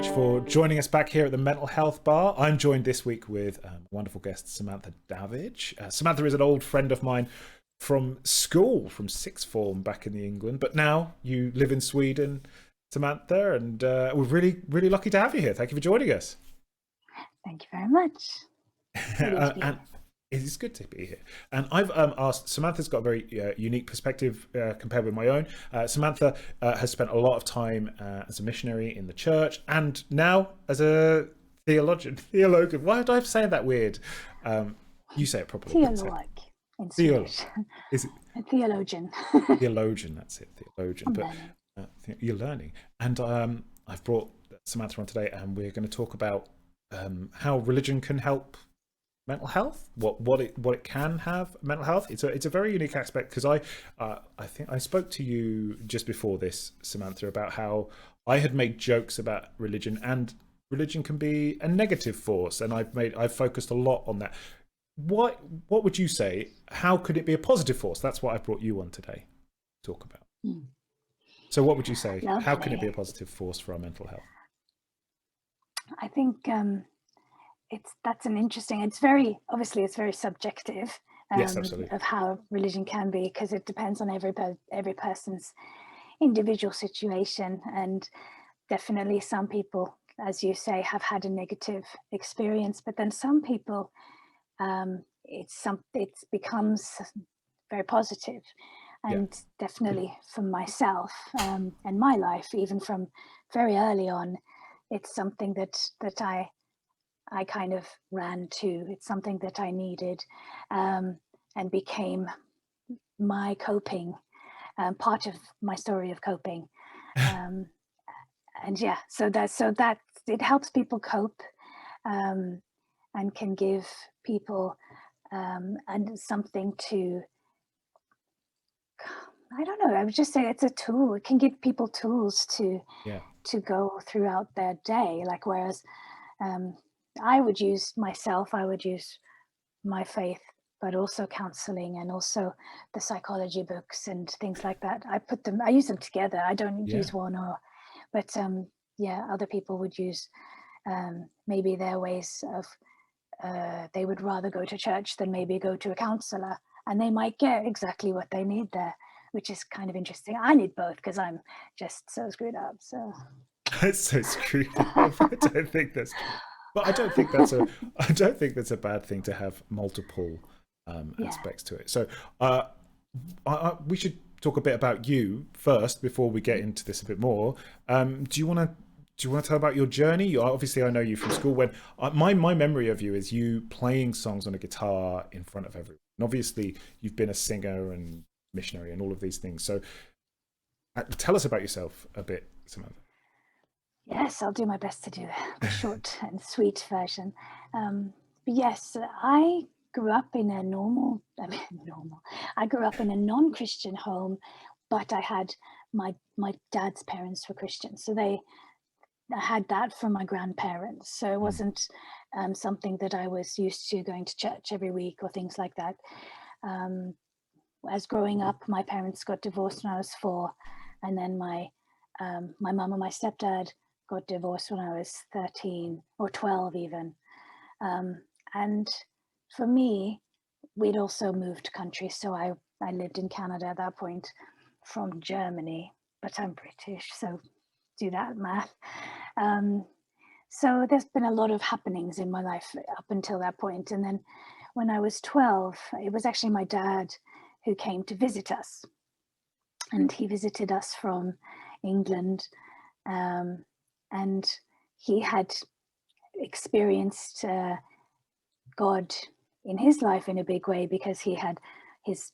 much for joining us back here at the Mental Health Bar. I'm joined this week with wonderful guest Samantha Davage. Samantha is an old friend of mine from school, from sixth form back in England, but now you live in Sweden, Samantha, and we're really, really lucky to have you here. Thank you for joining us. Thank you very much. And it is good to be here. And I've asked, Samantha's got a very unique perspective compared with my own. Samantha has spent a lot of time as a missionary in the church and now as a theologian. Why do I say that weird? You say it properly. Theologue in Swedish. Is it? A theologian. Theologian, that's it. Theologian. You're learning. And I've brought Samantha on today and we're going to talk about how religion can help mental health, what it can have mental health. It's a very unique aspect because I think I spoke to you just before this, Samantha, about how I had made jokes about religion and religion can be a negative force, and I've focused a lot on that. What would you say? How could it be a positive force? That's what I brought you on today to talk about. So what would you say? Lovely. How can it be a positive force for our mental health? I think that's an interesting. It's very subjective. Yes, absolutely. Of how religion can be, because it depends on every person's individual situation, and definitely some people, as you say, have had a negative experience, but then some people it becomes very positive. And definitely for myself and my life, even from very early on, it's something that I kind of ran to. It's something that I needed and became my coping, part of my story of coping. So that it helps people cope and can give people and something to, I don't know, I would just say it's a tool. It can give people tools to go throughout their day. Like, whereas I would use my faith, but also counseling and also the psychology books and things like that. I use them together. I don't use one but other people would use maybe their ways of, they would rather go to church than maybe go to a counselor, and they might get exactly what they need there, which is kind of interesting. I need both because I'm just so screwed up. So It's so screwed up. I don't think that's true. But I don't think that's a bad thing to have multiple aspects to it. So we should talk a bit about you first before we get into this a bit more. Do you want to tell about your journey? Obviously, I know you from school. When my memory of you is you playing songs on a guitar in front of everyone. And obviously, you've been a singer and missionary and all of these things. So tell us about yourself a bit, Samantha. Yes, I'll do my best to do the short and sweet version. But yes, I grew up in a I grew up in a non-Christian home, but I had my dad's parents were Christian, so I had that from my grandparents. So it wasn't something that I was used to, going to church every week or things like that. As growing up, my parents got divorced when I was 4, and then my mum and my stepdad got divorced when I was 13 or 12 even. And for me, we'd also moved countries. So I lived in Canada at that point from Germany, but I'm British, so do that math. So there's been a lot of happenings in my life up until that point. And then when I was 12, it was actually my dad who came to visit us. And he visited us from England. And he had experienced God in his life in a big way, because he had his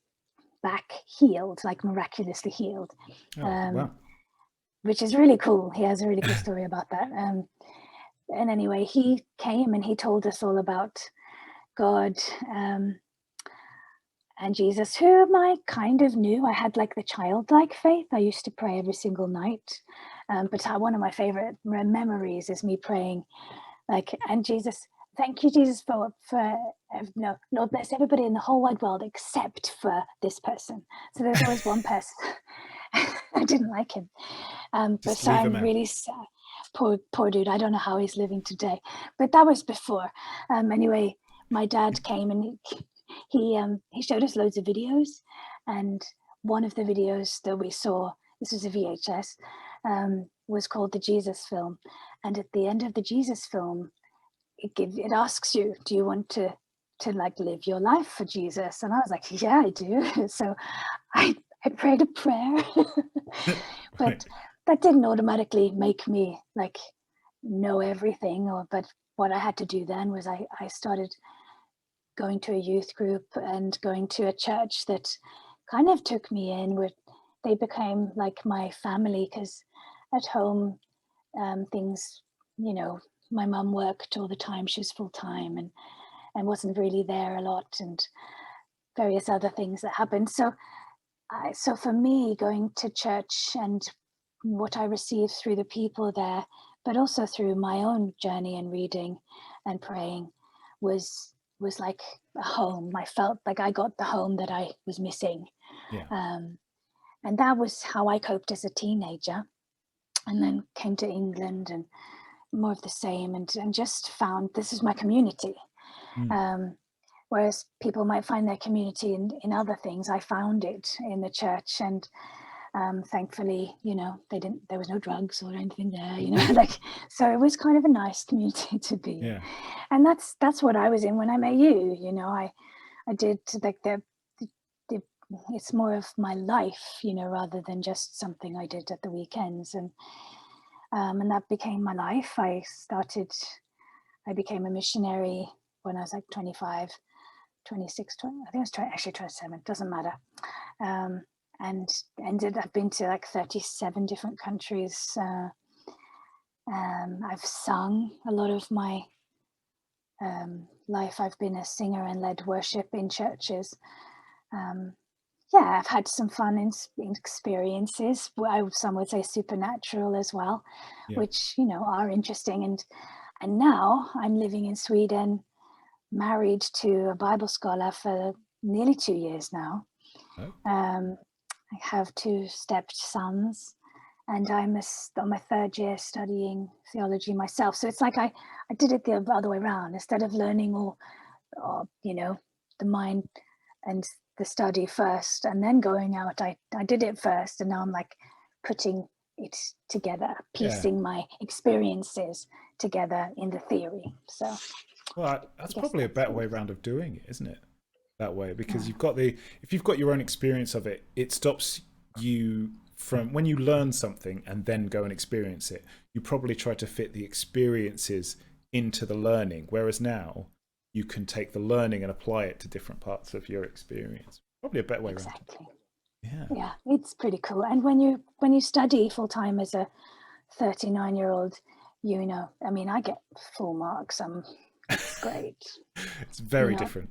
back healed, like miraculously healed, Wow. which is really cool. He has a really cool story about that. And anyway, he came and he told us all about God and Jesus, whom I kind of knew. I had like the childlike faith. I used to pray every single night. But one of my favorite memories is me praying, like, and Jesus, thank you, Jesus, for no, Lord, bless everybody in the whole wide world except for this person. So there's always one person. I didn't like him. But so I'm really sad. poor dude. I don't know how he's living today, but that was before. Anyway, my dad came and he showed us loads of videos, and one of the videos that we saw, this was a VHS, was called the Jesus film. And at the end of the Jesus film, it asks you, do you want to like live your life for Jesus? And I was like, yeah, I do. So I prayed a prayer, but Right. that didn't automatically make me like know everything. But what I had to do then was I started going to a youth group and going to a church that kind of took me in. Where they became like my family, because at home, things, my mum worked all the time. She was full time and wasn't really there a lot, and various other things that happened. So for me, going to church and what I received through the people there, but also through my own journey and reading and praying, was like a home. I felt like I got the home that I was missing. Yeah. And that was how I coped as a teenager, and then came to England and more of the same, and just found this is my community. Whereas people might find their community in other things, I found it in the church. And thankfully, there was no drugs or anything there, like, so it was kind of a nice community to be in. Yeah. And that's what I was in when I met you. I did like it's more of my life, rather than just something I did at the weekends. And that became my life. I became a missionary when I was like 25, 26, 20, I think I was actually 27, doesn't matter. And I've been to like 37 different countries. I've sung a lot of my life. I've been a singer and led worship in churches. I've had some fun experiences. Some would say supernatural as well, Yeah. which, are interesting. And now I'm living in Sweden, married to a Bible scholar for nearly 2 years now. Oh. I have 2 stepsons, and I'm on my 3rd year studying theology myself. So it's like I did it the other way around. Instead of learning all, the mind and the study first and then going out, I did it first, and now I'm like putting it together, piecing my experiences together in the theory. So well, that's probably a better way around of doing it, isn't it? That way, because if you've got your own experience of it, it stops you from, when you learn something and then go and experience it, you probably try to fit the experiences into the learning, whereas now you can take the learning and apply it to different parts of your experience. Probably a better way around. Exactly. Yeah, it's pretty cool. And when you study full-time as a 39-year-old, I get full marks. It's great. it's very different.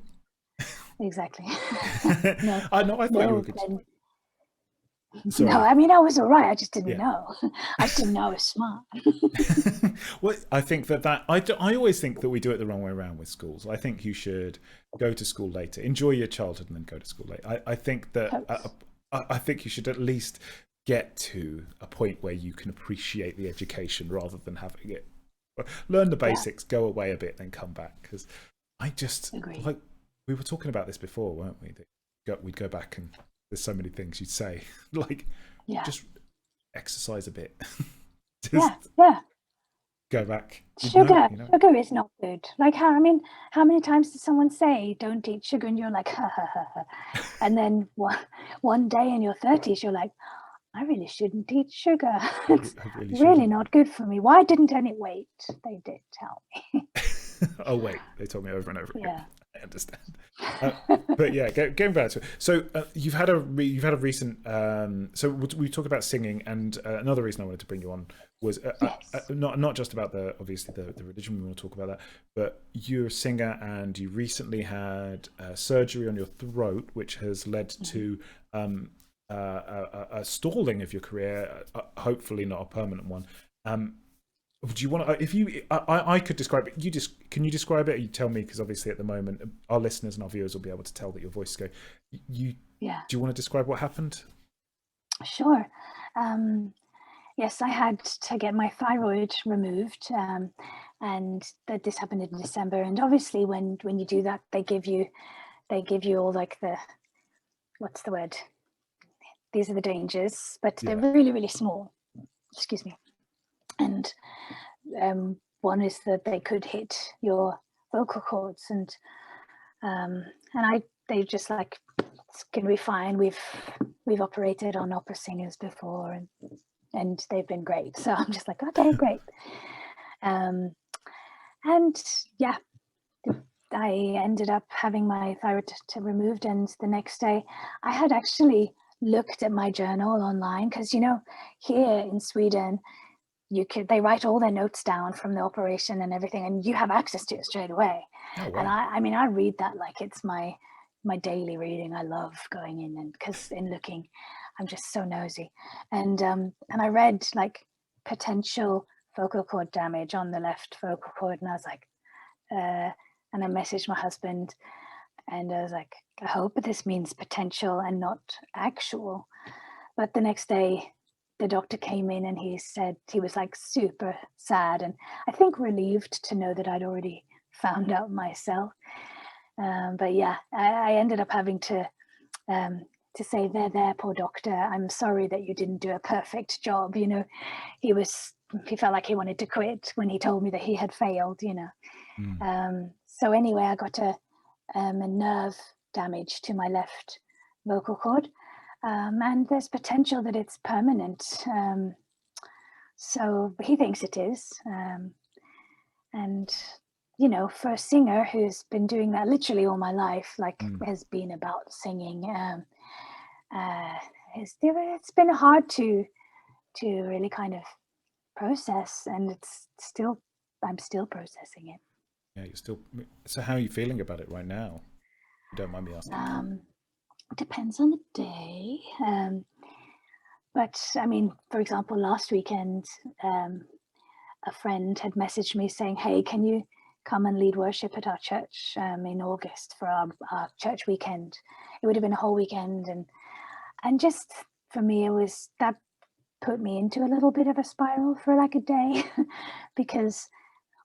Exactly. I thought you were good. Sorry. No, I was all right. I just didn't know. I just didn't know I was smart. Well, I think that I always think that we do it the wrong way around with schools. I think you should go to school later, enjoy your childhood, and then go to school later. I think that I think you should at least get to a point where you can appreciate the education rather than having it learn the basics, go away a bit, then come back. Because I just like, we were talking about this before, weren't we? That we'd go back and there's so many things you'd say, like just exercise a bit. Go back. Sugar is not good. Like how many times did someone say don't eat sugar, and you're like ha ha ha ha, and then one day in your 30s you're like, I really shouldn't eat sugar. It's really not good for me. Why didn't any wait? They did tell me. Oh wait, they told me over and over again. I understand. But yeah, going back to it. So you've had a recent. So we talk about singing, and another reason I wanted to bring you on was not just about the religion. We want to talk about that, but you're a singer, and you recently had surgery on your throat, which has led to a stalling of your career. Hopefully, not a permanent one. Do you want to? If you, I could describe it. Can you describe it? Or you tell me, because obviously at the moment our listeners and our viewers will be able to tell that your voice is going. Do you want to describe what happened? Sure. Yes, I had to get my thyroid removed, and that this happened in December. And obviously, when you do that, they give you all like the, what's the word? These are the dangers, but they're Yeah. really, really small. Excuse me. And one is that they could hit your vocal cords, and they just like, it's gonna be fine. We've operated on opera singers before, and they've been great. So I'm just like, okay, great. And yeah, I ended up having my thyroid removed, and the next day I had actually looked at my journal online, because here in Sweden they write all their notes down from the operation and everything, and you have access to it straight away. Oh And wow. I mean, I read that like it's my daily reading. I love going in, and because in looking, I'm just so nosy. And I read like potential vocal cord damage on the left vocal cord, and I was like, and I messaged my husband, and I was like, I hope this means potential and not actual. But the next day, the doctor came in, and he said he was like super sad, and I think relieved to know that I'd already found out myself. But yeah, I ended up having to say, there, poor doctor, I'm sorry that you didn't do a perfect job. He felt like he wanted to quit when he told me that he had failed. So anyway, I got a nerve damage to my left vocal cord, and there's potential that it's permanent. So he thinks it is. And for a singer who's been doing that literally all my life, like has been about singing, it's been hard to really kind of process, and I'm still processing it. Yeah, you're still. So how are you feeling about it right now? You don't mind me asking. Depends on the day. But I mean, for example, last weekend, a friend had messaged me saying, hey, can you come and lead worship at our church in August for our church weekend? It would have been a whole weekend. And just for me, that put me into a little bit of a spiral for like a day because,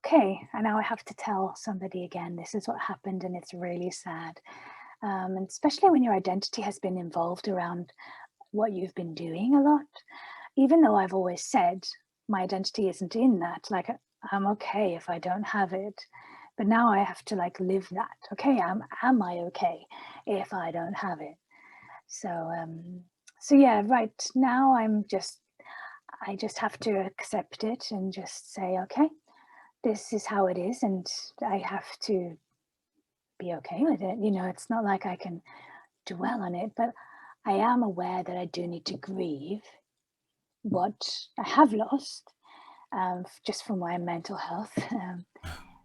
okay, and now I have to tell somebody again, this is what happened, and it's really sad. And especially when your identity has been involved around what you've been doing a lot, even though I've always said my identity isn't in that, like I'm okay if I don't have it, but now I have to like live that. Okay, am I okay if I don't have it? So yeah, right now I just have to accept it and just say, okay, this is how it is, and I have to be okay with it. It's not like I can dwell on it, but I am aware that I do need to grieve what I have lost, just for my mental health,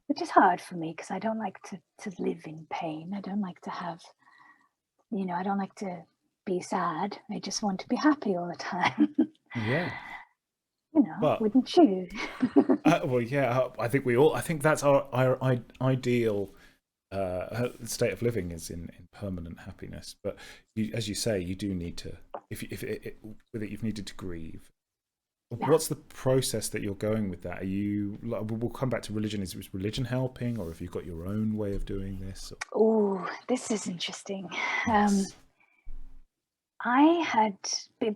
which is hard for me because I don't like to live in pain. I don't like to have, I don't like to be sad. I just want to be happy all the time. Yeah. But Wouldn't you? well, yeah. I think we all. I think that's our ideal state of living is in permanent happiness. But as you say, you do need to. If with it, you've needed to grieve. Yeah. What's the process that you're going with that? Are you? We'll come back to religion. Is religion helping, or have you got your own way of doing this? Oh, this is interesting. Yes. I had,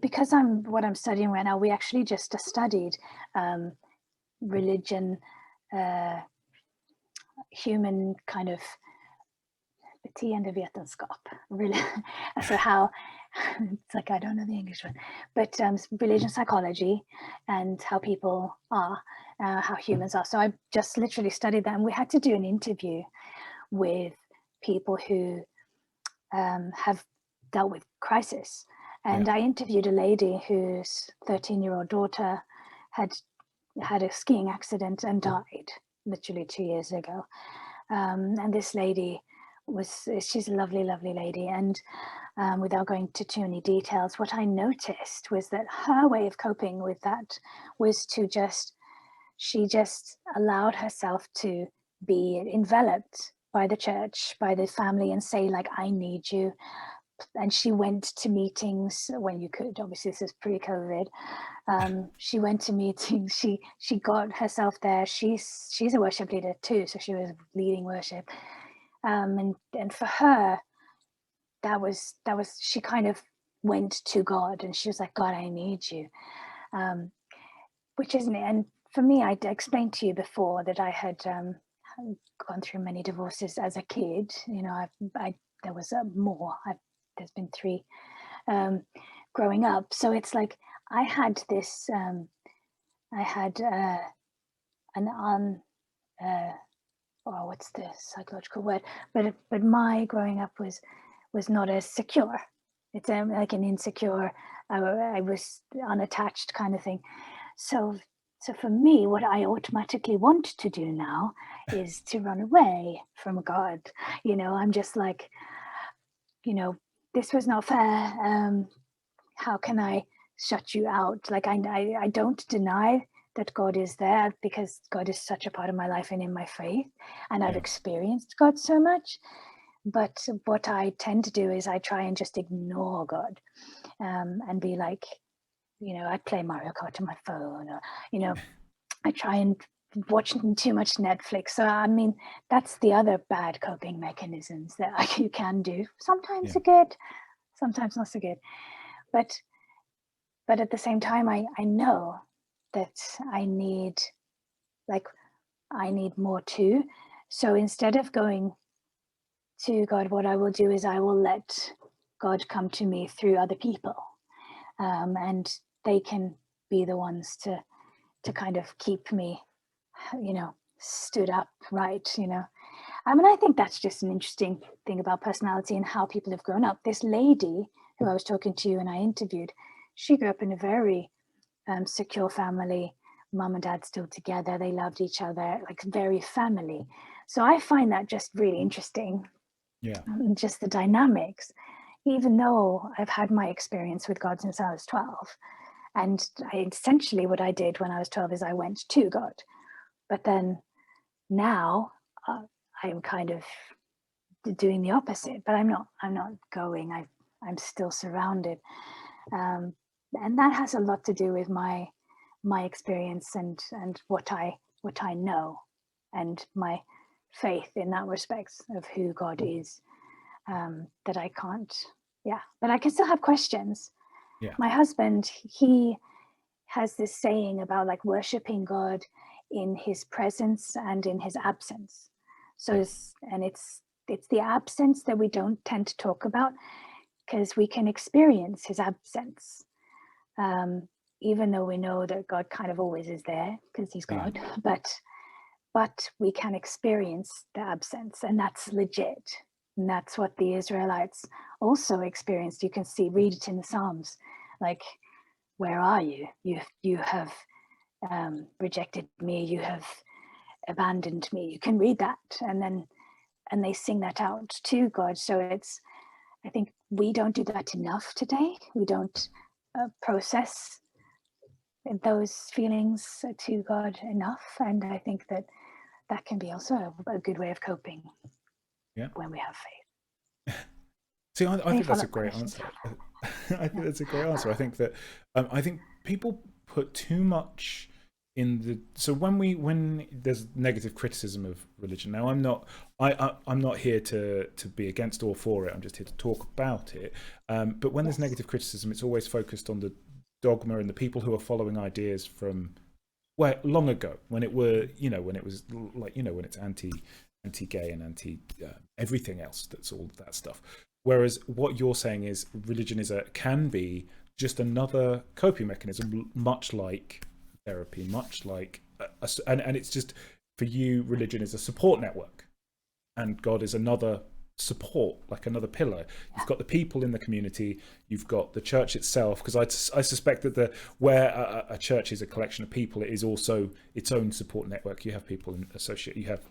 because what I'm studying right now, we actually just studied religion, human kind of beteendevetenskap, really. So how, it's like, I don't know the English one, but religion psychology and how people are, how humans are. So I just literally studied that, and we had to do an interview with people who have dealt with crisis. And I interviewed a lady whose 13-year-old daughter had a skiing accident and died literally 2 years ago. And this lady she's a lovely, lovely lady. And without going into too many details, what I noticed was that her way of coping with that was she just allowed herself to be enveloped by the church, by the family, and say, like, I need you. and she went to meetings when you could. Obviously, this is pre-COVID. She went to meetings. She got herself there. She's a worship leader too, so she was leading worship. And for her, that was she kind of went to God, and she was like, God, I need you, which isn't it. And for me, I explained to you before that I had gone through many divorces as a kid. You know, there was more. There's been 3 growing up. So it's like I had this. I had what's the psychological word? But my growing up was not as secure. It's like an insecure. I was unattached kind of thing. So for me, what I automatically want to do now is to run away from God. You know, I'm just like, you know, this was not fair. How can I shut you out? Like I don't deny that God is there, because God is such a part of my life and in my faith, and I've experienced God so much. But what I tend to do is I try and just ignore God, and be like, you know, I play Mario Kart on my phone, or, you know, I try and watch too much Netflix. So I mean, that's the other bad coping mechanisms that you can do. Sometimes are good, sometimes not so good. But at the same time, I know that I need more too. So instead of going to God, what I will do is I will let God come to me through other people, and they can be the ones to kind of keep me, you know, stood up right, you know. I mean, I think that's just an interesting thing about personality and how people have grown up. This lady who I was talking to and I interviewed, she grew up in a very secure family. Mum and dad still together. They loved each other, like very family. So I find that just really interesting. Yeah. Just the dynamics, even though I've had my experience with God since I was 12. And essentially what I did when I was 12 is I went to God. But then now I'm kind of doing the opposite, but I'm not going. I'm still surrounded. And that has a lot to do with my experience and what I know, and my faith in that respect of who God is, that I can't, but I can still have questions. My husband, he has this saying about like worshiping God in his presence and in his absence. So it's the absence that we don't tend to talk about, because we can experience his absence, even though we know that God kind of always is there because he's God. But we can experience the absence, and that's legit. And that's what the Israelites also experienced. You can read it in the Psalms, like, where are you? You have rejected me. You have abandoned me. You can read that, and they sing that out to God. So I think we don't do that enough today. We don't process those feelings to God enough, and I think that can be also a good way of coping. When we have faith. See, I think that's a great answer. I think that's a great answer. I think that I think people put too much in the. So when there's negative criticism of religion, now I'm not here to be against or for it. I'm just here to talk about it. But when there's negative criticism, it's always focused on the dogma and the people who are following ideas from long ago, when it were, when it was like, when it's anti-gay and anti everything else. That's all that stuff. Whereas what you're saying is religion can be just another coping mechanism, much like therapy, much like and it's just, for you, religion is a support network, and God is another support, like another pillar. You've got the people in the community, you've got the church itself, because I suspect that where a church is a collection of people, it is also its own support network. You have people you have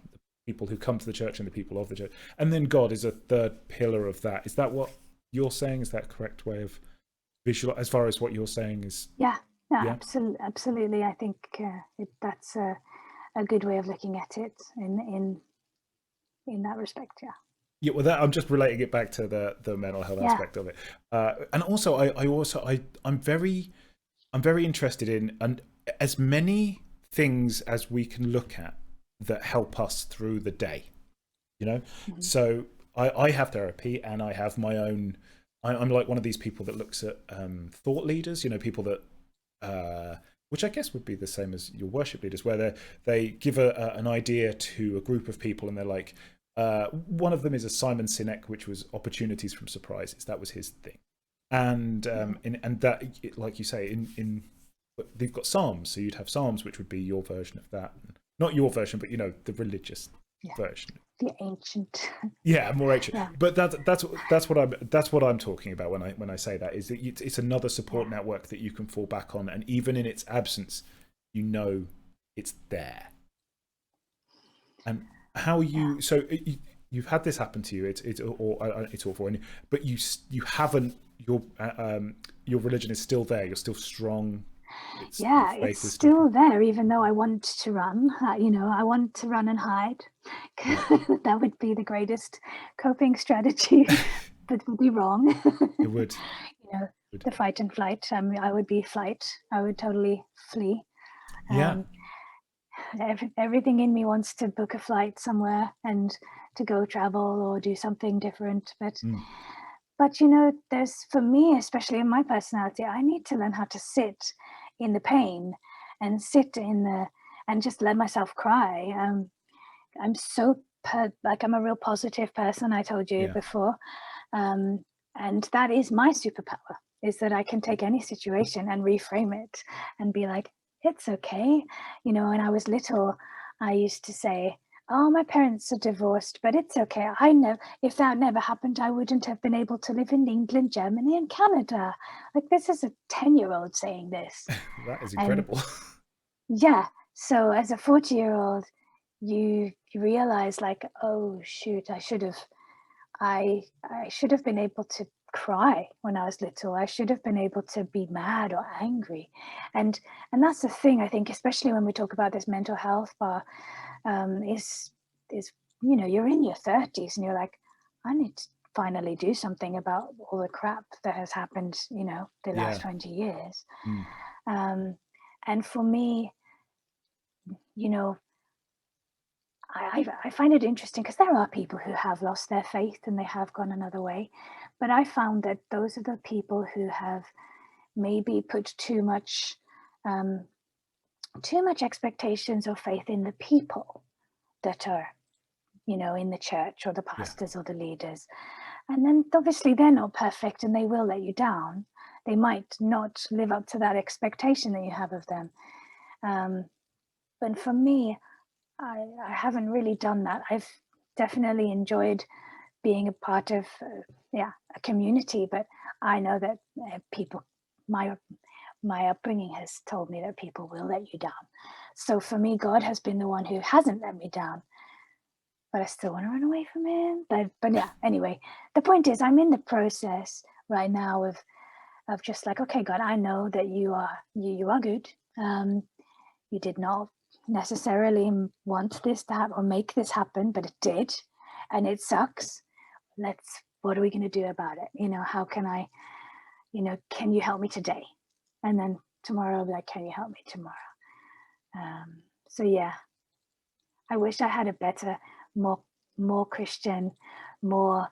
people who come to the church and the people of the church, and then God is a third pillar of that. Is that what you're saying? Is that a correct way of visual, as far as what you're saying is? Absolutely. I think that's a good way of looking at it in that respect. Yeah, well, that I'm just relating it back to the mental health Yeah, aspect of it, and also I'm very interested in and as many things as we can look at that help us through the day. You know, mhm, so I have therapy and I have my own. I'm like one of these people that looks at thought leaders. You know, people that which I guess would be the same as your worship leaders, where they give an idea to a group of people, and they're like, one of them is a Simon Sinek, which was opportunities from surprises. That was his thing, and mhm. and that, like you say, in they've got Psalms, so you'd have Psalms, which would be your version of that, not your version, but you know the religious Yeah, version. the ancient. Yeah, more ancient. Yeah, But that's what I'm talking about when I say that, is that it's another support yeah, network that you can fall back on, and even in its absence, you know it's there. And how yeah. you so you've had this happen to you. It's awful, but you haven't. Your religion is still there. You're still strong. Your Yeah, it's faith is still still strong. there, even though I want to run. I want to run and hide. Yeah, That would be the greatest coping strategy, but would be wrong. it would. The fight and flight. I would be flight. I would totally flee. Yeah, Um, everything in me wants to book a flight somewhere and to go travel or do something different. mm, But there's, for me, especially in my personality, I need to learn how to sit in the pain and sit in the and just let myself cry. I'm so like I'm a real positive person. I told you yeah, before, um, and that is my superpower. Is that I can take any situation and reframe it and be like, it's okay. When I was little, I used to say, oh, my parents are divorced, but it's okay. I know if that never happened, I wouldn't have been able to live in England, Germany, and Canada. Like, this is a 10-year-old saying this. that is And incredible. yeah, so as a 40-year-old, you realize, like, oh shoot, I should have been able to cry when I was little. I should have been able to be mad or angry. And that's the thing, I think, especially when we talk about this mental health bar, is you're in your 30s and you're like, I need to finally do something about all the crap that has happened, the last Yeah. 20 years. Mm. Um, and for me, you know, I find it interesting because there are people who have lost their faith and they have gone another way. But I found that those are the people who have maybe put um, too much expectations or faith in the people that are, in the church or the Yeah. pastors or the leaders. And then obviously they're not perfect and they will let you down. They might not live up to that expectation that you have of them. Um, but for me, I haven't really done that. I've definitely enjoyed being a part of a community, but I know that people, my my upbringing has told me that people will let you down. So for me, God has been the one who hasn't let me down, but I still want to run away from him. But yeah, anyway, the point is, I'm in the process right now of just like, okay, God, I know that you are good. You did not necessarily want this to happen or make this happen, but it did, and it sucks. What are we going to do about it? How can I, can you help me today? And then tomorrow I'll be like, can you help me tomorrow? So yeah, I wish I had a better, more more Christian, more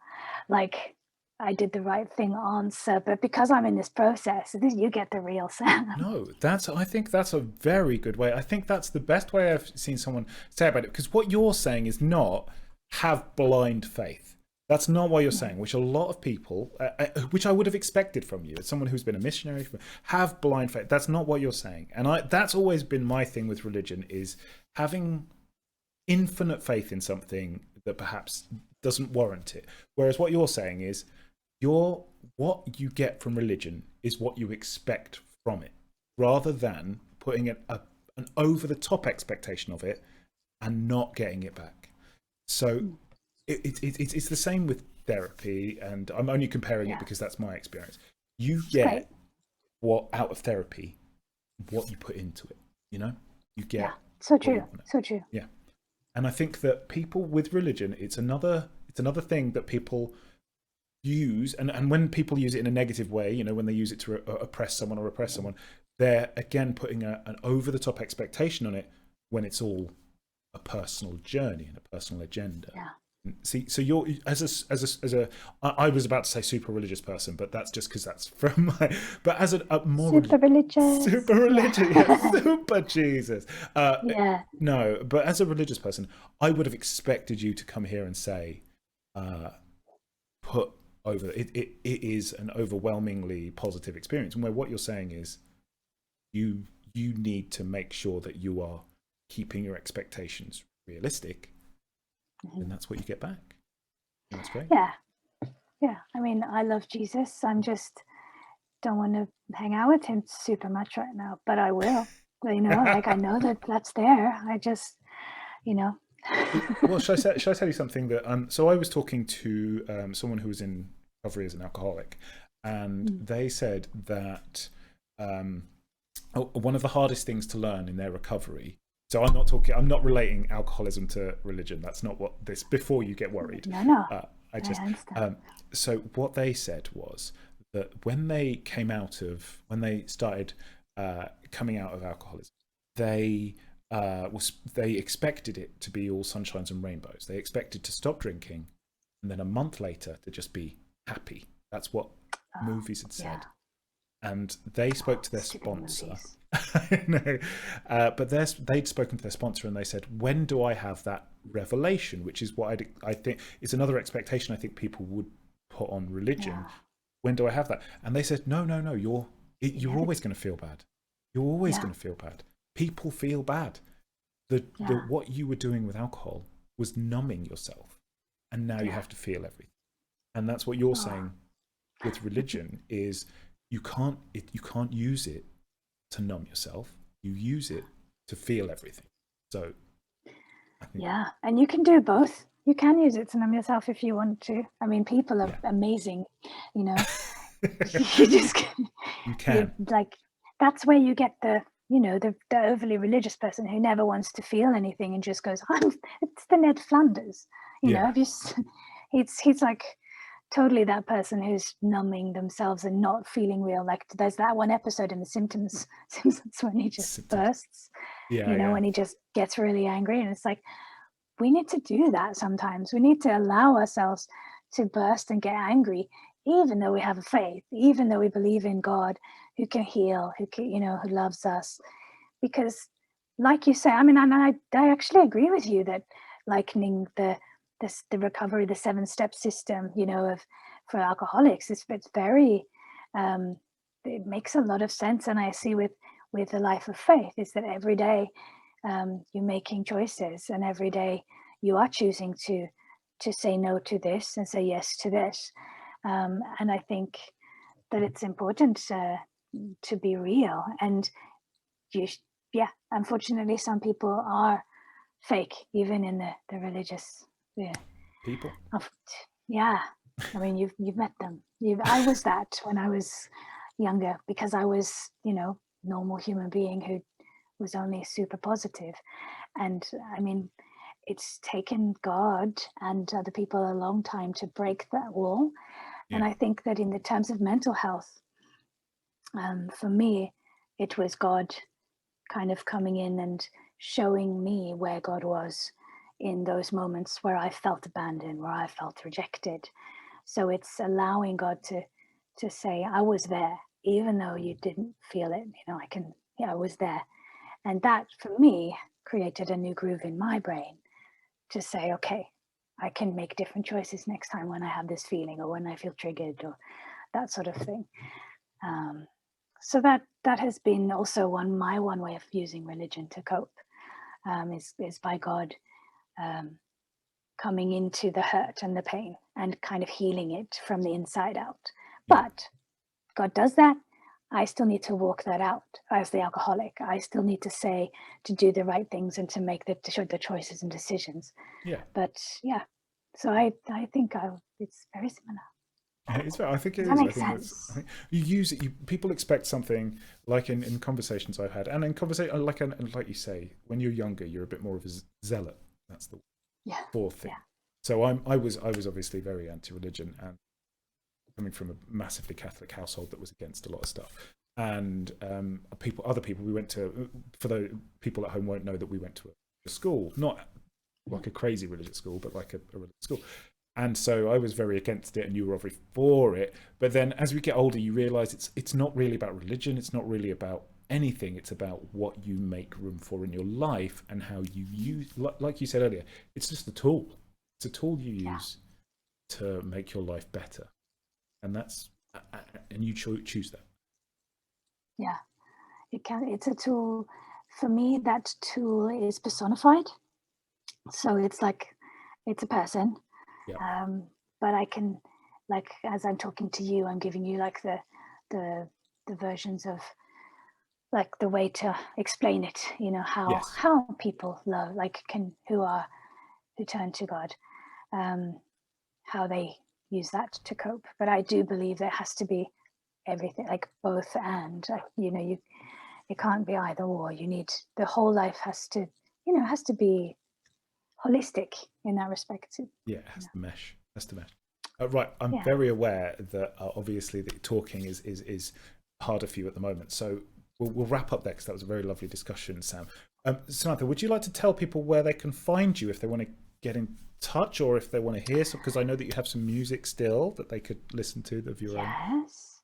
like I did the right thing answer, but because I'm in this process, you get the real Sam. No, I think that's a very good way. I think that's the best way I've seen someone say about it. Because what you're saying is not have blind faith. That's not what you're saying, which a lot of people, which I would have expected from you, as someone who's been a missionary, have blind faith. That's not what you're saying. And that's always been my thing with religion, is having infinite faith in something that perhaps doesn't warrant it. Whereas what you're saying is what you get from religion is what you expect from it, rather than putting an over the top expectation of it and not getting it back. So it's the same with therapy, and I'm only comparing it Yeah, because that's my experience. You it's great. get what out of therapy, what you put into it. You Yeah, get so what you true, want. so true. Yeah. And I think that people with religion, it's It's another thing that people use, and when people use it in a negative way, you know, when they use it to oppress someone or repress someone, they're again putting an over-the-top expectation on it when it's all a personal journey and a personal agenda. Yeah. See, so you're I was about to say super religious person, but that's just because that's from my. But as a more super religious, yeah, super Jesus. Yeah. No, but as a religious person, I would have expected you to come here and say, put over it is an overwhelmingly positive experience, and where what you're saying is, you need to make sure that you are keeping your expectations realistic. And that's what you get back. And that's great. Yeah. I mean, I love Jesus. I'm just don't want to hang out with him super much right now, but I will. You know, like I know that's there. I just, you know. Well, should I tell you something that? So I was talking to someone who was in recovery as an alcoholic, and they said that one of the hardest things to learn in their recovery. So I'm not relating alcoholism to religion. That's not what this, before you get worried. No. I so what they said was that when they started coming out of alcoholism, they expected it to be all sunshines and rainbows. They expected to stop drinking and then a month later to just be happy. That's what movies had said. Yeah. And they spoke to their sponsor. I know, but they'd spoken to their sponsor and they said, "When do I have that revelation?" Which is what I think it's another expectation I think people would put on religion. Yeah. When do I have that? And they said, "No. You're always going to feel bad. You're always going to feel bad. People feel bad. What you were doing with alcohol was numbing yourself, and now you have to feel everything." And that's what you're saying with religion is you can't use it to numb yourself. You use it to feel everything. So I think and you can do both. You can use it to numb yourself if you want to. I mean, people are amazing, you know. You can like, that's where you get the overly religious person who never wants to feel anything and just goes, it's the Ned Flanders, you know. He's like totally that person who's numbing themselves and not feeling real. Like there's that one episode in the Simpsons when he just bursts, when he just gets really angry, and it's like, we need to do that sometimes. We need to allow ourselves to burst and get angry, even though we have a faith, even though we believe in God who can heal, who loves us. Because like you say, I mean, and I actually agree with you that likening the recovery, the 7-step system, for alcoholics, it's very, it makes a lot of sense. And I see with the life of faith is that every day you're making choices, and every day you are choosing to say no to this and say yes to this. And I think that it's important to be real. And unfortunately, some people are fake, even in the religious people. I mean, you've met them. I was that when I was younger, because I was, normal human being who was only super positive. And I mean, it's taken God and other people a long time to break that wall. And I think that in the terms of mental health, for me, it was God kind of coming in and showing me where God was in those moments where I felt abandoned, where I felt rejected. So it's allowing God to say, I was there, even though you didn't feel it. I was there. And that, for me, created a new groove in my brain to say, okay, I can make different choices next time when I have this feeling, or when I feel triggered, or that sort of thing. So that has been also my one way of using religion to cope, is by God coming into the hurt and the pain and kind of healing it from the inside out. But God does that. I still need to walk that out as the alcoholic. I still need to do the right things and to make the choices and decisions. But so I think it's very similar. I think it is. I think you use it. People expect something, like in conversations I've had, and in conversation like you say, when you're younger, you're a bit more of a zealot. That's the fourth thing. So I was obviously very anti-religion, and coming from a massively Catholic household that was against a lot of stuff. And other people we went to, for the people at home won't know that we went to a school, not like a crazy religious school, but like a religious school. And so I was very against it, and you were obviously for it. But then as we get older, you realize it's not really about religion. It's not really about anything. It's about what you make room for in your life and how you use, like you said earlier, it's just a tool. It's a tool you use to make your life better. And you choose that. Yeah, it's a tool. For me, that tool is personified. So it's a person. Yeah. But I can, like, as I'm talking to you, I'm giving you like the versions of like the way to explain it, how people love, who turn to God, how they use that to cope. But I do believe there has to be everything, like both and, you can't be either or. You need, the whole life has to be holistic in that respect. Yeah, it has to mesh. Right, I'm very aware that obviously that talking is harder for you at the moment. So we'll wrap up there, because that was a very lovely discussion, Sam. Samantha, would you like to tell people where they can find you if they want to get in touch, or if they want to hear some? Because I know that you have some music still that they could listen to of your own. Yes.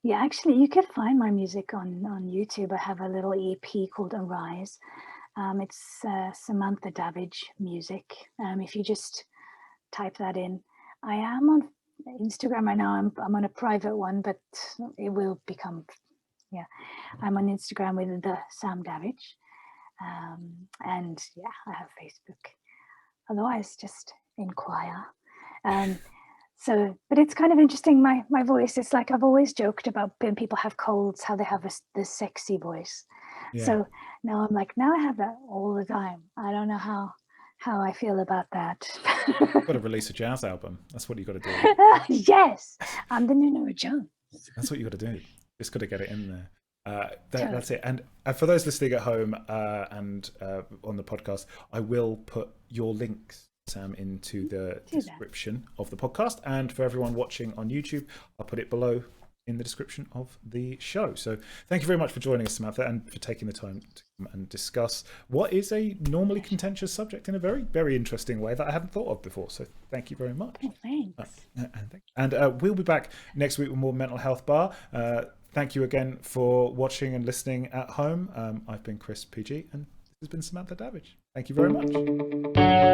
Yeah, actually, you can find my music on YouTube. I have a little EP called Arise. It's Samantha Davage music. If you just type that in. I am on Instagram right now. I'm on a private one, but it will become, I'm on Instagram with the Sam Davage. And I have Facebook. Otherwise, just inquire. But it's kind of interesting, my voice. It's like I've always joked about when people have colds, how they have this sexy voice. Yeah. So now I'm like, now I have that all the time. I don't know how I feel about that. You've got to release a jazz album. That's what you've got to do. Yes, I'm the new Nora Jones. That's what you've got to do. Just got to get it in there. That's it. And for those listening at home and on the podcast, I will put your links, Sam, into the description of the podcast. And for everyone watching on YouTube, I'll put it below in the description of the show. So thank you very much for joining us, Samantha, and for taking the time to come and discuss what is a normally contentious subject in a very, very interesting way that I hadn't thought of before. So thank you very much. Oh, thanks. And we'll be back next week with more Mental Health Bar. Thank you again for watching and listening at home. I've been Chris PG, and this has been Samantha Davage. Thank you very much.